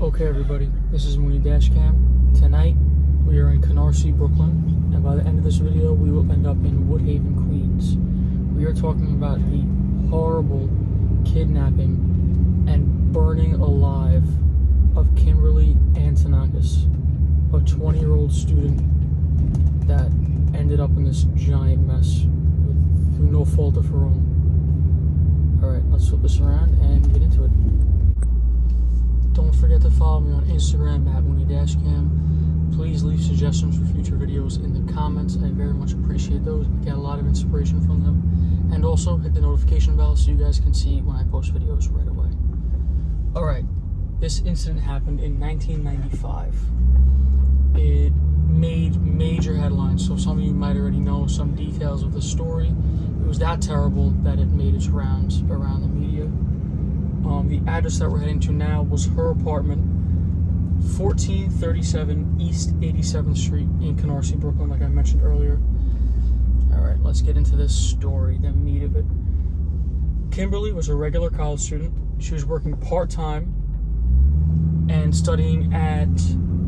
Okay everybody, this is mooneydashcam. Tonight we are in Canarsie, Brooklyn, and by the end of this video we will end up in Woodhaven, Queens. We are talking about the horrible kidnapping and burning alive of Kimberly Antonakos, a 20-year-old student that ended up in this giant mess through no fault of her own. Alright, let's flip this around and get into it. Don't forget to follow me on Instagram at mooneydashcam. Please leave suggestions for future videos in the comments. I very much appreciate those. I get a lot of inspiration from them. And also hit the notification bell so you guys can see when I post videos right away. Alright, this incident happened in 1995. It made major headlines, so some of you might already know some details of the story. It was that terrible that it made its rounds around the media. The address that we're heading to now was her apartment, 1437 East 87th Street in Canarsie, Brooklyn, like I mentioned earlier. Alright, let's get into this story, the meat of it. Kimberly was a regular college student. She was working part-time and studying at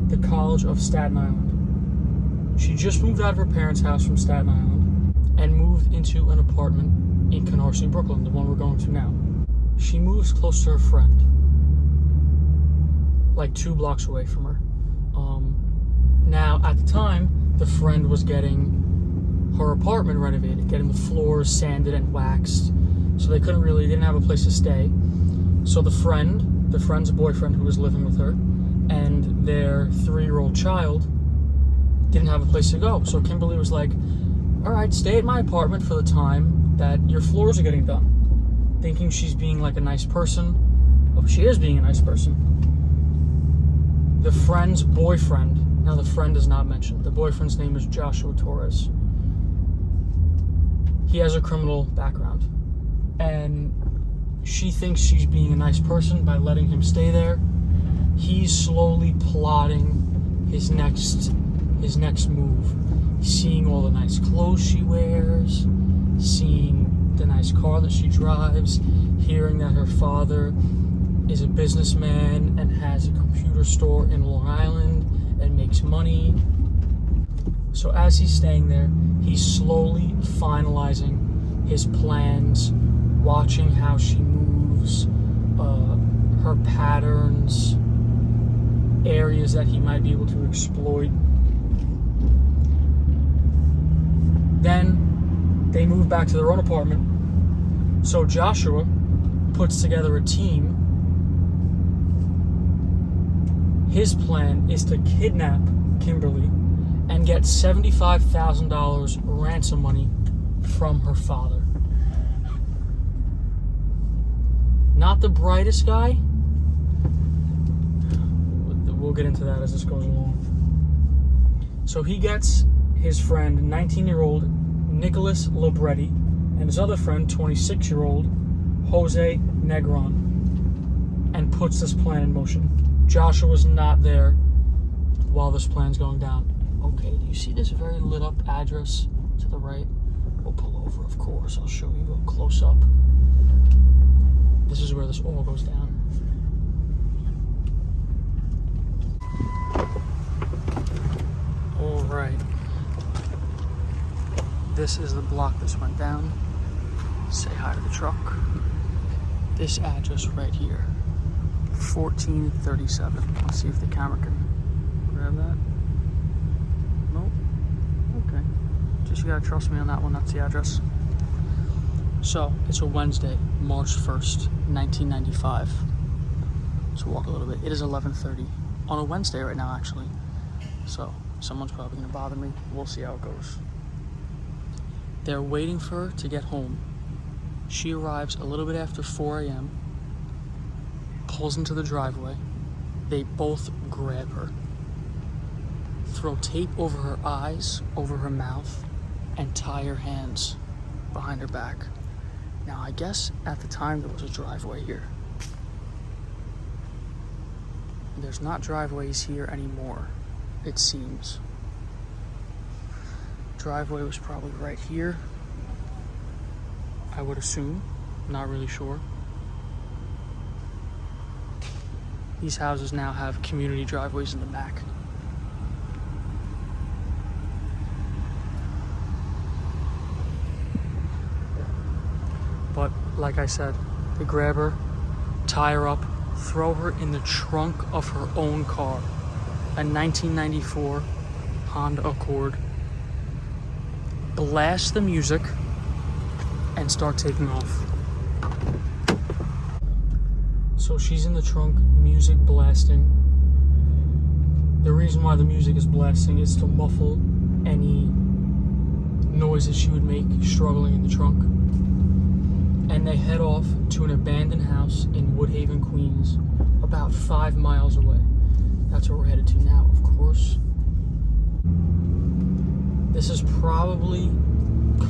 the College of Staten Island. She just moved out of her parents' house from Staten Island and moved into an apartment in Canarsie, Brooklyn, the one we're going to now. She moves close to her friend, like 2 blocks away from her. Now, at the time, the friend was getting her apartment renovated, getting the floors sanded and waxed, so they didn't have a place to stay. So the friend's boyfriend who was living with her, and their 3-year-old child didn't have a place to go. So Kimberly was like, all right, stay at my apartment for the time that your floors are getting done. Thinking she's being like a nice person. Oh, she is being a nice person. The friend's boyfriend, now the friend is not mentioned. The boyfriend's name is Joshua Torres. He has a criminal background. And she thinks she's being a nice person by letting him stay there. He's slowly plotting his next move. Seeing all the nice clothes she wears, seeing the nice car that she drives, hearing that her father is a businessman and has a computer store in Long Island and makes money. So as he's staying there, he's slowly finalizing his plans, watching how she moves, her patterns, areas that he might be able to exploit. Then they move back to their own apartment. So Joshua puts together a team. His plan is to kidnap Kimberly and get $75,000 ransom money from her father. Not the brightest guy. We'll get into that as this goes along. So he gets his friend, 19-year-old Nicholas Libretti, and his other friend, 26-year-old Jose Negron, and puts this plan in motion. Joshua's not there while this plan's going down. Okay, do you see this very lit up address to the right? We'll pull over, of course. I'll show you a close up. This is where this all goes down. All right. This is the block this went down. Say hi to the truck. This address right here, 1437. Let's see if the camera can grab that. Nope. Okay. Just you gotta trust me on that one. That's the address. So it's a Wednesday, March 1st, 1995. Let's walk a little bit. It is 11:30 on a Wednesday right now, actually. So someone's probably gonna bother me. We'll see how it goes. They're waiting for her to get home. She arrives a little bit after 4 a.m., pulls into the driveway. They both grab her, throw tape over her eyes, over her mouth, and tie her hands behind her back. Now, I guess at the time there was a driveway here. There's not driveways here anymore, it seems. Driveway was probably right here, I would assume. Not really sure. These houses now have community driveways in the back. But like I said, they grab her, tie her up, throw her in the trunk of her own car, a 1994 Honda Accord, blast the music, and start taking off. So she's in the trunk, music blasting. The reason why the music is blasting is to muffle any noises she would make struggling in the trunk. And they head off to an abandoned house in Woodhaven, Queens, about 5 miles away. That's where we're headed to now, of course. This is probably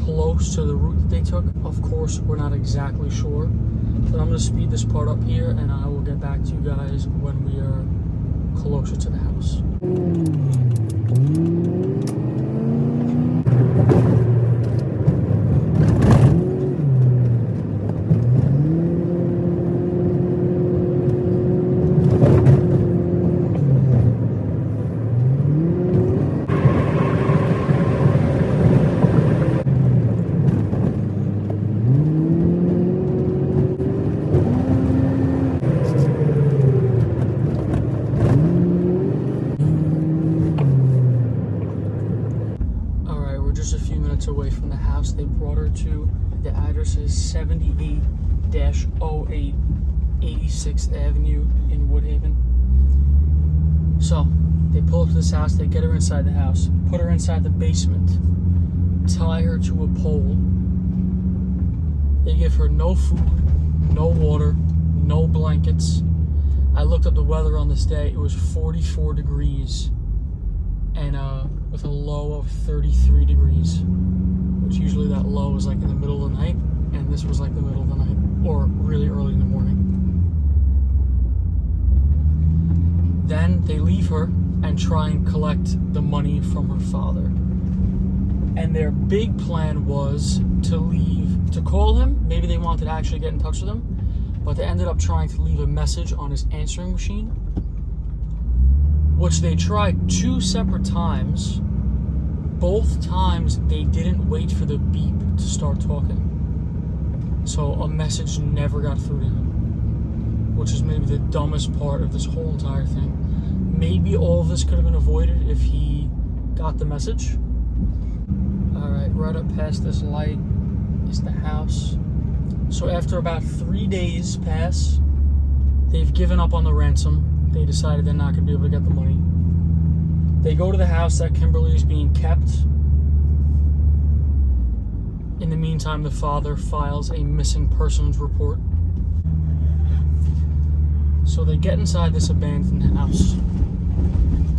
close to the route that they took. Of course, we're not exactly sure. But I'm going to speed this part up here, and I will get back to you guys when we are closer to the house. Away from the house. They brought her to, the address is 78-08 86th Avenue in Woodhaven. So they pull up to this house, they get her inside the house, put her inside the basement, tie her to a pole. They give her no food, no water, no blankets. I looked up the weather on this day. It was 44 degrees and with a low of 33 degrees, which usually that low is like in the middle of the night, and this was like the middle of the night or really early in the morning. Then they leave her and try and collect the money from her father. And their big plan was to leave, to call him. Maybe they wanted to actually get in touch with him, but they ended up trying to leave a message on his answering machine, which they tried 2 separate times. Both times they didn't wait for the beep to start talking. So a message never got through to him, which is maybe the dumbest part of this whole entire thing. Maybe all of this could have been avoided if he got the message. Alright, right up past this light is the house. So after about 3 days pass, they've given up on the ransom. They decided they're not going to be able to get the money. They go to the house that Kimberly is being kept. In the meantime, the father files a missing persons report. So they get inside this abandoned house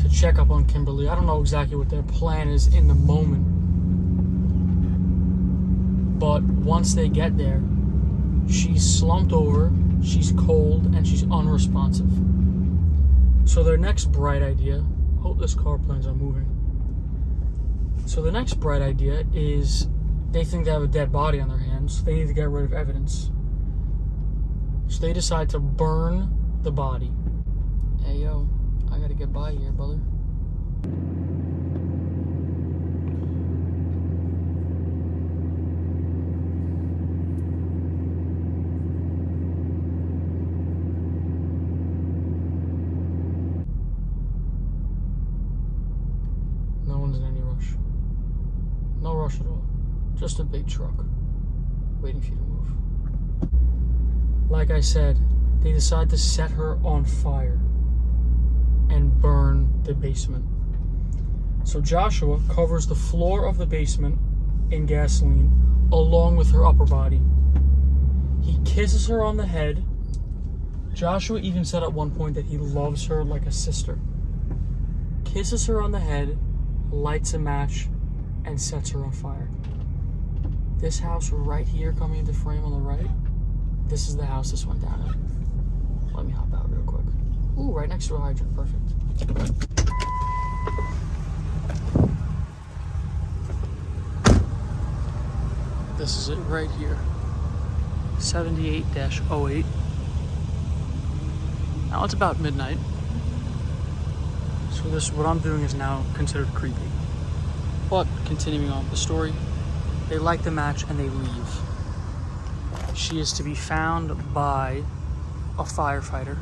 to check up on Kimberly. I don't know exactly what their plan is in the moment, but once they get there, she's slumped over, she's cold, and she's unresponsive. So their next bright idea, hope this car plans on moving. So the next bright idea is they think they have a dead body on their hands. They need to get rid of evidence. So they decide to burn the body. Hey yo, I gotta get by here, brother. No one's in any rush. No rush at all. Just a big truck waiting for you to move. Like I said, they decide to set her on fire and burn the basement. So Joshua covers the floor of the basement in gasoline along with her upper body. He kisses her on the head. Joshua even said at one point that he loves her like a sister. Kisses her on the head, lights a match, and sets her on fire. This house right here coming into frame on the right, this is the house this went down in. Let me hop out real quick. Ooh, right next to a hydrant, perfect. This is it right here. 78-08. Now it's about midnight. So what I'm doing is now considered creepy. But continuing on with the story, they light the match and they leave. She is to be found by a firefighter.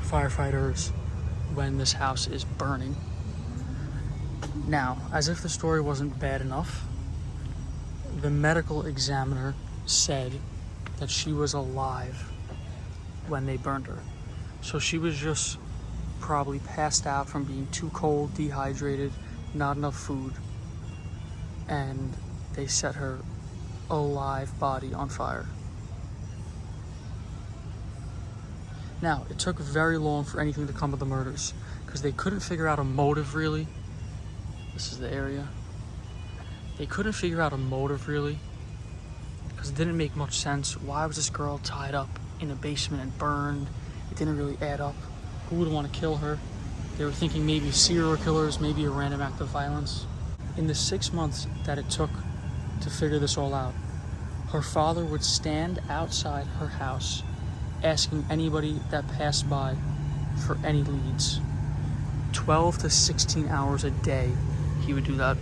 Firefighters when this house is burning. Now, as if the story wasn't bad enough, the medical examiner said that she was alive when they burned her. So she was just probably passed out from being too cold, dehydrated, not enough food, and they set her alive body on fire. Now, it took very long for anything to come of the murders because they couldn't figure out a motive really. This is the area. They couldn't figure out a motive really because it didn't make much sense. Why was this girl tied up in a basement and burned? It didn't really add up. Who would want to kill her? They were thinking maybe serial killers, maybe a random act of violence. In the 6 months that it took to figure this all out, her father would stand outside her house asking anybody that passed by for any leads. 12 to 16 hours a day he would do that,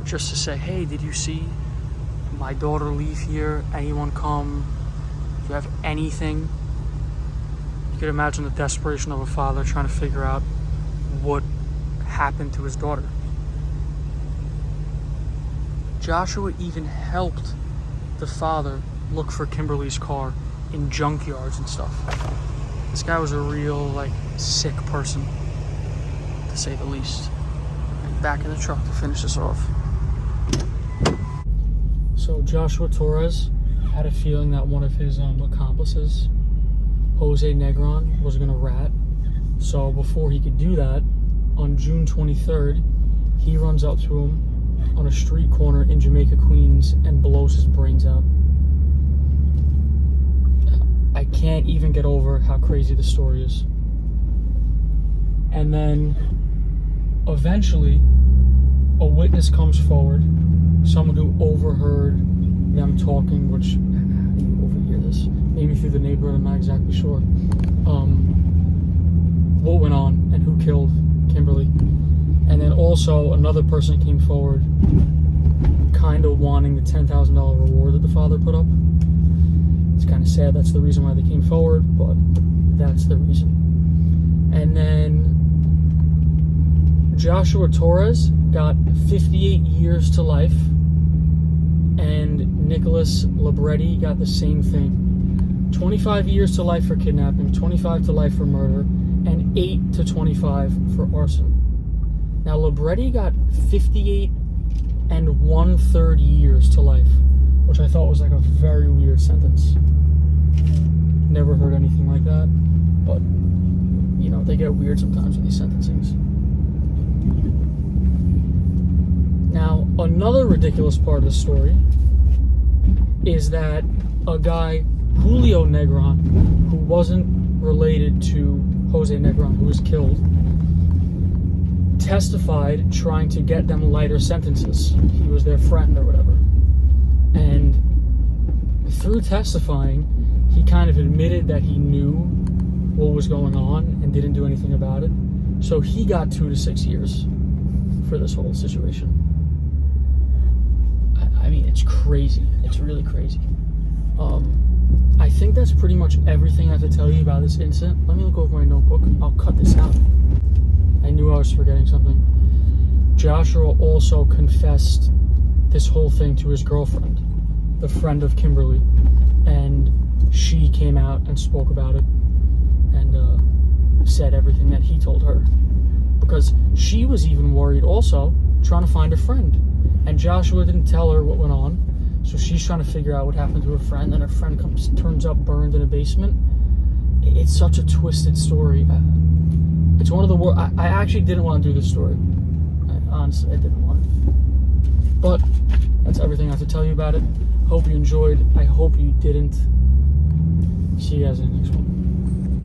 just to say, hey, did you see my daughter leave here? Anyone come? Do you have anything? You could imagine the desperation of a father trying to figure out what happened to his daughter. Joshua even helped the father look for Kimberly's car in junkyards and stuff. This guy was a real, sick person, to say the least. And back in the truck to finish this off. So Joshua Torres had a feeling that one of his accomplices, Jose Negron, was gonna rat. So before he could do that, on June 23rd, he runs up to him on a street corner in Jamaica, Queens, and blows his brains out. I can't even get over how crazy the story is. And then, eventually, a witness comes forward, someone who overheard them talking, which, you overhear this, maybe through the neighborhood, I'm not exactly sure, what went on and who killed Kimberly. And then also another person came forward kind of wanting the $10,000 reward that the father put up. It's kind of sad that's the reason why they came forward, but that's the reason. And then Joshua Torres got 58 years to life, and Nicholas Libretti got the same thing. 25 years to life for kidnapping, 25 to life for murder, and 8 to 25 for arson. Now Libretti got 58 and 1/3 years to life, which I thought was a very weird sentence. Never heard anything like that, but they get weird sometimes with these sentencings. Now, another ridiculous part of the story is that a guy, Julio Negron, who wasn't related to Jose Negron, who was killed, testified trying to get them lighter sentences. He was their friend or whatever. And through testifying, he kind of admitted that he knew what was going on and didn't do anything about it. So he got 2 to 6 years for this whole situation. I mean, it's crazy. It's really crazy. I think that's pretty much everything I have to tell you about this incident. Let me look over my notebook. I'll cut this out. I knew I was forgetting something. Joshua also confessed this whole thing to his girlfriend, the friend of Kimberly, and she came out and spoke about it and said everything that he told her, because she was even worried also, trying to find a friend, and Joshua didn't tell her what went on, so she's trying to figure out what happened to her friend, and her friend turns up burned in a basement. It's such a twisted story. It's one of the worst. I actually didn't want to do this story. Honestly, I didn't want it. But that's everything I have to tell you about it. Hope you enjoyed. I hope you didn't. See you guys in the next one.